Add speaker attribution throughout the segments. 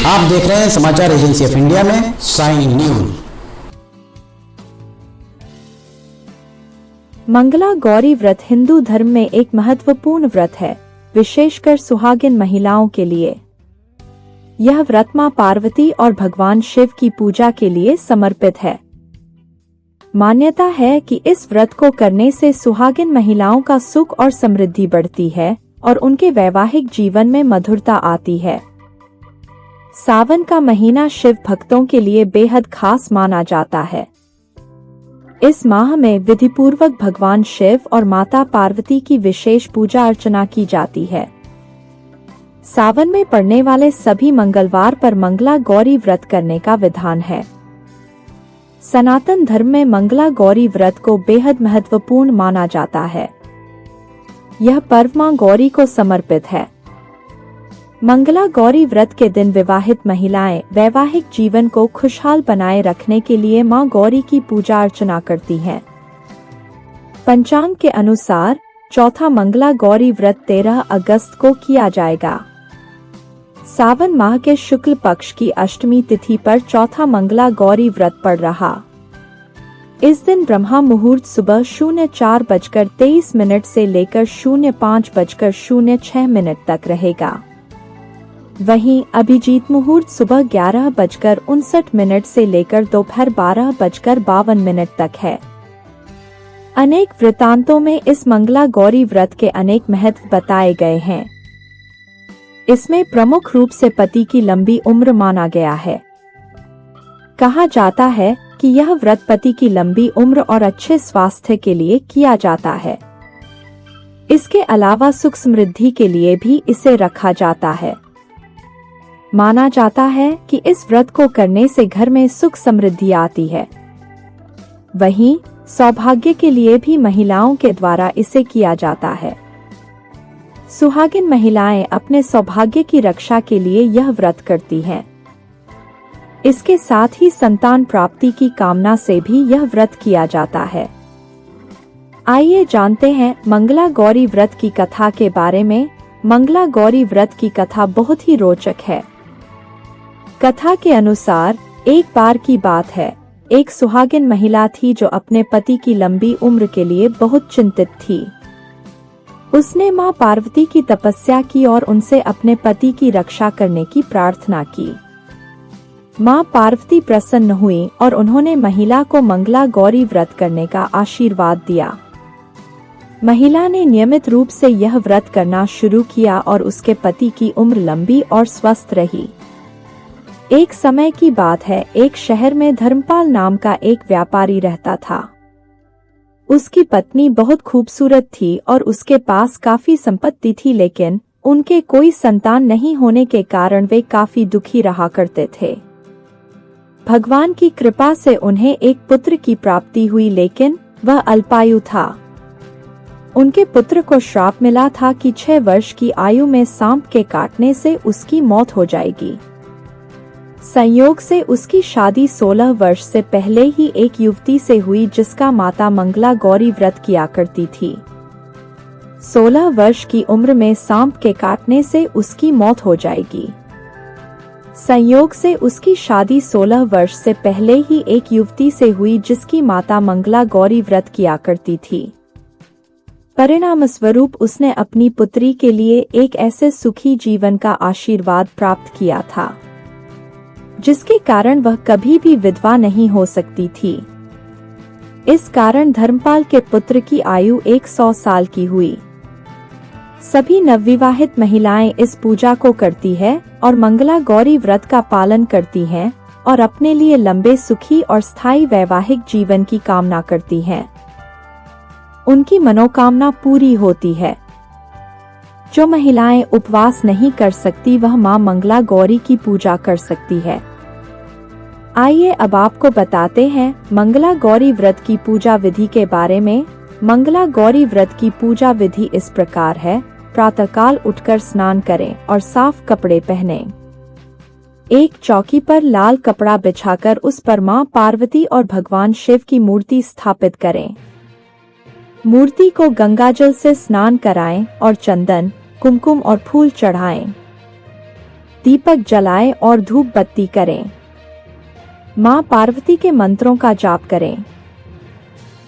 Speaker 1: आप देख रहे हैं समाचार एजेंसी ऑफ इंडिया में साइन न्यूज।
Speaker 2: मंगला गौरी व्रत हिंदू धर्म में एक महत्वपूर्ण व्रत है, विशेषकर सुहागिन महिलाओं के लिए। यह व्रत मां पार्वती और भगवान शिव की पूजा के लिए समर्पित है। मान्यता है कि इस व्रत को करने से सुहागिन महिलाओं का सुख और समृद्धि बढ़ती है और उनके वैवाहिक जीवन में मधुरता आती है। सावन का महीना शिव भक्तों के लिए बेहद खास माना जाता है। इस माह में विधिपूर्वक भगवान शिव और माता पार्वती की विशेष पूजा अर्चना की जाती है। सावन में पड़ने वाले सभी मंगलवार पर मंगला गौरी व्रत करने का विधान है। सनातन धर्म में मंगला गौरी व्रत को बेहद महत्वपूर्ण माना जाता है। यह पर्व मां गौरी को समर्पित है। मंगला गौरी व्रत के दिन विवाहित महिलाएं वैवाहिक जीवन को खुशहाल बनाए रखने के लिए मां गौरी की पूजा अर्चना करती हैं। पंचांग के अनुसार चौथा मंगला गौरी व्रत 13 अगस्त को किया जाएगा। सावन माह के शुक्ल पक्ष की अष्टमी तिथि पर चौथा मंगला गौरी व्रत पड़ रहा। इस दिन ब्रह्मा मुहूर्त सुबह 04:23 से लेकर 05:06 तक रहेगा। वहीं अभिजीत मुहूर्त सुबह 11:59 से लेकर दोपहर 12:52 तक है। अनेक वृत्तांतों में इस मंगला गौरी व्रत के अनेक महत्व बताए गए हैं। इसमें प्रमुख रूप से पति की लंबी उम्र माना गया है। कहा जाता है कि यह व्रत पति की लंबी उम्र और अच्छे स्वास्थ्य के लिए किया जाता है। इसके अलावा सुख समृद्धि के लिए भी इसे रखा जाता है। माना जाता है कि इस व्रत को करने से घर में सुख समृद्धि आती है। वहीं सौभाग्य के लिए भी महिलाओं के द्वारा इसे किया जाता है। सुहागिन महिलाएं अपने सौभाग्य की रक्षा के लिए यह व्रत करती हैं। इसके साथ ही संतान प्राप्ति की कामना से भी यह व्रत किया जाता है। आइए जानते हैं मंगला गौरी व्रत की कथा के बारे में। मंगला गौरी व्रत की कथा बहुत ही रोचक है। कथा के अनुसार एक बार की बात है, एक सुहागिन महिला थी जो अपने पति की लंबी उम्र के लिए बहुत चिंतित थी। उसने मां पार्वती की तपस्या की और उनसे अपने पति की रक्षा करने की प्रार्थना की। मां पार्वती प्रसन्न हुई और उन्होंने महिला को मंगला गौरी व्रत करने का आशीर्वाद दिया। महिला ने नियमित रूप से यह व्रत करना शुरू किया और उसके पति की उम्र लंबी और स्वस्थ रही। एक समय की बात है, एक शहर में धर्मपाल नाम का एक व्यापारी रहता था। उसकी पत्नी बहुत खूबसूरत थी और उसके पास काफी संपत्ति थी, लेकिन उनके कोई संतान नहीं होने के कारण वे काफी दुखी रहा करते थे। भगवान की कृपा से उन्हें एक पुत्र की प्राप्ति हुई, लेकिन वह अल्पायु था। उनके पुत्र को श्राप मिला था कि 6 वर्ष की आयु में सांप के काटने से उसकी मौत हो जाएगी। संयोग से उसकी शादी 16 वर्ष से पहले ही एक युवती से हुई जिसका माता मंगला गौरी व्रत किया करती थी। 16 वर्ष की उम्र में सांप के काटने से उसकी मौत हो जाएगी। संयोग से उसकी शादी 16 वर्ष से पहले ही एक युवती से हुई जिसकी माता मंगला गौरी व्रत किया करती थी। परिणाम स्वरूप उसने अपनी पुत्री के लिए एक ऐसे सुखी जीवन का आशीर्वाद प्राप्त किया था जिसके कारण वह कभी भी विधवा नहीं हो सकती थी। इस कारण धर्मपाल के पुत्र की आयु 100 साल की हुई। सभी नवविवाहित महिलाएं इस पूजा को करती है और मंगला गौरी व्रत का पालन करती हैं और अपने लिए लंबे सुखी और स्थायी वैवाहिक जीवन की कामना करती हैं। उनकी मनोकामना पूरी होती है। जो महिलाएं उपवास नहीं कर सकती वह मां मंगला गौरी की पूजा कर सकती है। आइए अब आपको बताते हैं मंगला गौरी व्रत की पूजा विधि के बारे में। मंगला गौरी व्रत की पूजा विधि इस प्रकार है। प्रातःकाल उठकर स्नान करें और साफ कपड़े पहनें। एक चौकी पर लाल कपड़ा बिछाकर उस पर मां पार्वती और भगवान शिव की मूर्ति स्थापित करें। मूर्ति को गंगाजल से स्नान कराएं और चंदन, कुमकुम और फूल चढ़ाएं। दीपक जलाएं और धूप बत्ती करें। मां पार्वती के मंत्रों का जाप करें।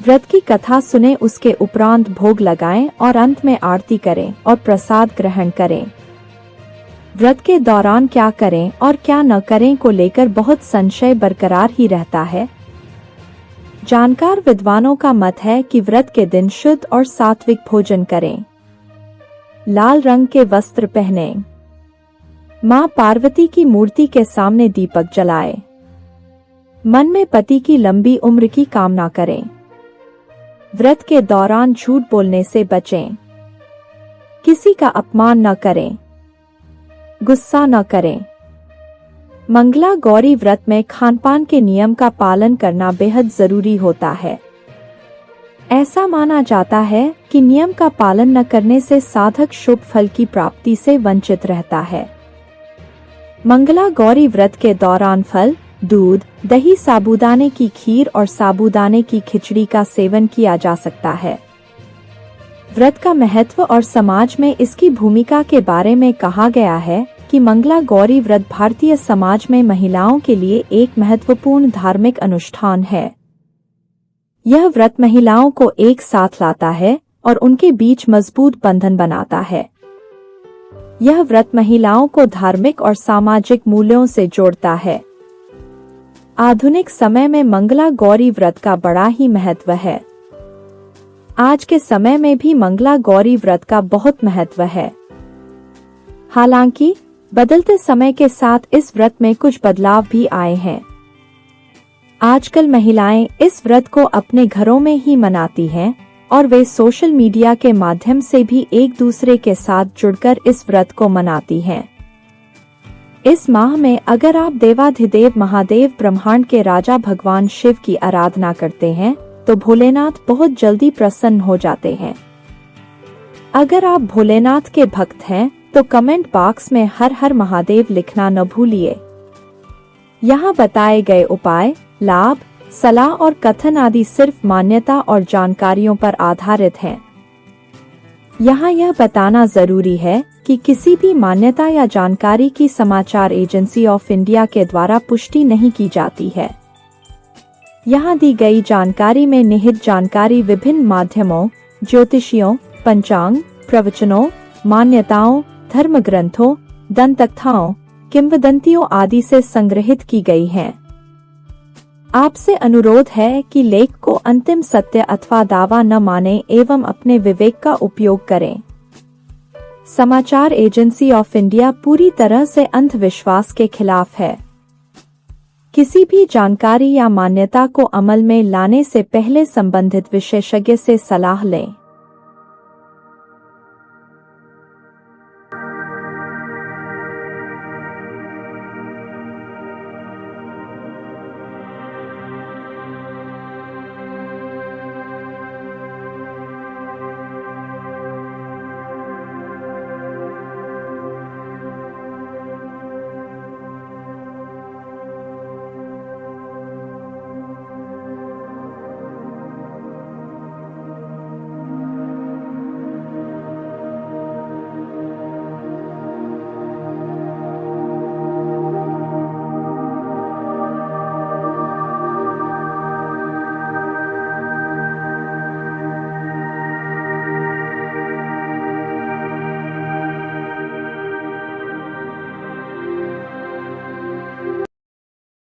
Speaker 2: व्रत की कथा सुने, उसके उपरांत भोग लगाएं और अंत में आरती करें और प्रसाद ग्रहण करें। व्रत के दौरान क्या करें और क्या न करें को लेकर बहुत संशय बरकरार ही रहता है। जानकार विद्वानों का मत है कि व्रत के दिन शुद्ध और सात्विक भोजन करें, लाल रंग के वस्त्र पहनें, मां पार्वती की मूर्ति के सामने दीपक जलाएं, मन में पति की लंबी उम्र की कामना करें। व्रत के दौरान झूठ बोलने से बचें, किसी का अपमान न करें, गुस्सा न करें। मंगला गौरी व्रत में खानपान के नियम का पालन करना बेहद जरूरी होता है। ऐसा माना जाता है कि नियम का पालन न करने से साधक शुभ फल की प्राप्ति से वंचित रहता है। मंगला गौरी व्रत के दौरान फल, दूध, दही, साबूदाने की खीर और साबूदाने की खिचड़ी का सेवन किया जा सकता है। व्रत का महत्व और समाज में इसकी भूमिका के बारे में कहा गया है कि मंगला गौरी व्रत भारतीय समाज में महिलाओं के लिए एक महत्वपूर्ण धार्मिक अनुष्ठान है। यह व्रत महिलाओं को एक साथ लाता है और उनके बीच मजबूत बंधन बनाता है। यह व्रत महिलाओं को धार्मिक और सामाजिक मूल्यों से जोड़ता है। आधुनिक समय में मंगला गौरी व्रत का बड़ा ही महत्व है। आज के समय में भी मंगला गौरी व्रत का बहुत महत्व है। हालांकि बदलते समय के साथ इस व्रत में कुछ बदलाव भी आए हैं। आजकल महिलाएं इस व्रत को अपने घरों में ही मनाती हैं और वे सोशल मीडिया के माध्यम से भी एक दूसरे के साथ जुड़कर इस व्रत को मनाती हैं। इस माह में अगर आप देवाधिदेव महादेव ब्रह्मांड के राजा भगवान शिव की आराधना करते हैं तो भोलेनाथ बहुत जल्दी प्रसन्न हो जाते हैं। अगर आप भोलेनाथ के भक्त हैं तो कमेंट बॉक्स में हर हर महादेव लिखना न भूलिए। यहाँ बताए गए उपाय, लाभ, सलाह और कथन आदि सिर्फ मान्यता और जानकारियों पर आधारित हैं। यहाँ यह बताना जरूरी है कि किसी भी मान्यता या जानकारी की समाचार एजेंसी ऑफ इंडिया के द्वारा पुष्टि नहीं की जाती है। यहाँ दी गई जानकारी में निहित जानकारी विभिन्न माध्यमों, ज्योतिषियों, पंचांग, प्रवचनों, मान्यताओं, धर्म ग्रंथों, दंतकथाओं, किंवदंतियों आदि से संग्रहित की गई हैं। आपसे अनुरोध है कि लेख को अंतिम सत्य अथवा दावा न माने एवं अपने विवेक का उपयोग करें। समाचार एजेंसी ऑफ इंडिया पूरी तरह से अंधविश्वास के खिलाफ है। किसी भी जानकारी या मान्यता को अमल में लाने से पहले संबंधित विशेषज्ञ से सलाह लें।